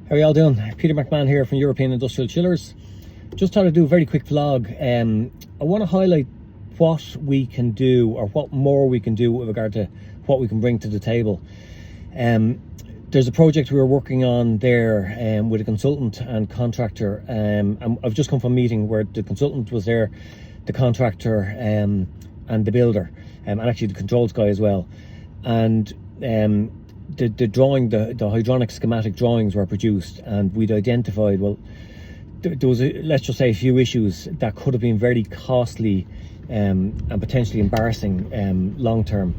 How are you all doing? Peter McMahon here from European Industrial Chillers. Just thought I'd do a very quick vlog. I want to highlight what we can do, or what more we can do with regard to what we can bring to the table. There's a project we were working on there with a consultant and contractor, and I've just come from a meeting where the consultant was there, the contractor and the builder, and actually the controls guy as well. And the drawing, the hydronic schematic drawings were produced, and we'd identified, well, there was let's just say a few issues that could have been very costly and potentially embarrassing long term.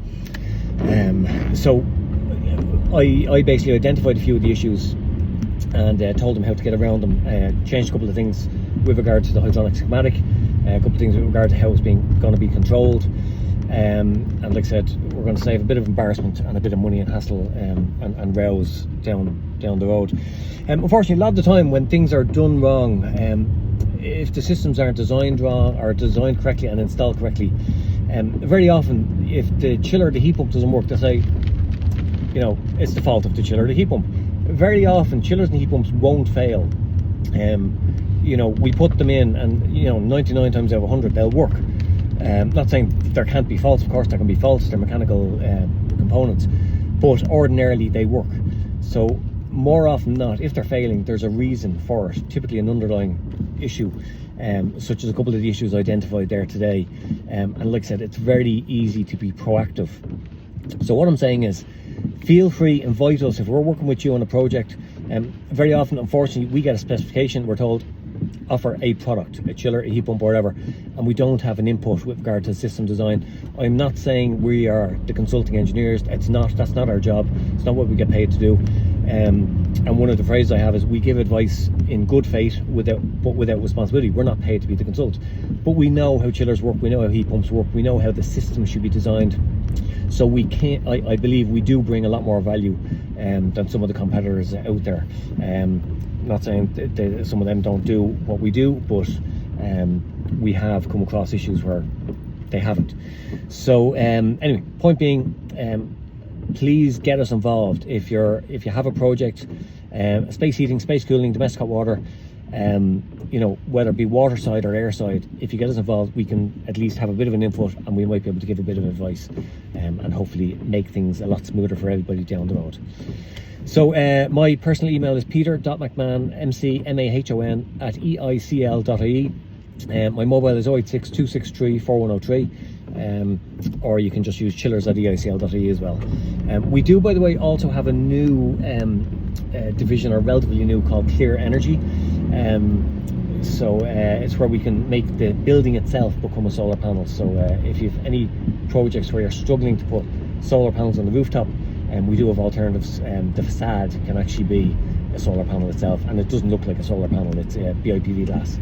So I basically identified a few of the issues and told them how to get around them. Changed a couple of things with regard to the hydronic schematic, a couple of things with regard to how it's going to be controlled. And like I said, we're going to save a bit of embarrassment and a bit of money and hassle and rows down the road. Unfortunately, a lot of the time when things are done wrong, if the systems aren't designed wrong or designed correctly and installed correctly, very often if the chiller, the heat pump doesn't work, they say, you know, it's the fault of the chiller, the heat pump. Very often chillers and heat pumps won't fail. You know, we put them in and, you know, 99 times out of 100 they'll work. Not saying there can't be faults, of course there can be faults, they're mechanical components, but ordinarily they work. So more often than not, if they're failing, there's a reason for it, typically an underlying issue, such as a couple of the issues identified there today. And like I said, it's very easy to be proactive. So what I'm saying is, feel free, invite us if we're working with you on a project. Very often, unfortunately, we get a specification, we're told, offer a product, a chiller, a heat pump, or whatever, and we don't have an input with regard to system design. I'm not saying we are the consulting engineers. That's not our job. It's not what we get paid to do. And one of the phrases I have is, we give advice in good faith but without responsibility. We're not paid to be the consultant, but we know how chillers work, we know how heat pumps work, we know how the system should be designed. So we can't, I believe we do bring a lot more value than some of the competitors out there. Not saying that some of them don't do what we do, but we have come across issues where they haven't. So anyway, point being, please get us involved. If you have a project, space heating, space cooling, domestic hot water, you know, whether it be water side or air side, if you get us involved, we can at least have a bit of an input, and we might be able to give a bit of advice, and hopefully make things a lot smoother for everybody down the road. So my personal email is peter.mcmahon, MCMAHON @EICL.ie. My mobile is 086 263 4103, or you can just use chillers@EICL.ie as well. We do, by the way, also have a new division, or relatively new, called Clear Energy. So it's where we can make the building itself become a solar panel. So if you have any projects where you're struggling to put solar panels on the rooftop, we do have alternatives. The facade can actually be a solar panel itself, and it doesn't look like a solar panel, it's BIPV glass.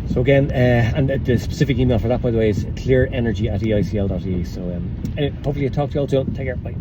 So again, and the specific email for that, by the way, is clearenergy@EICL.ie. So anyway, hopefully I'll talk to you all soon. Take care, bye.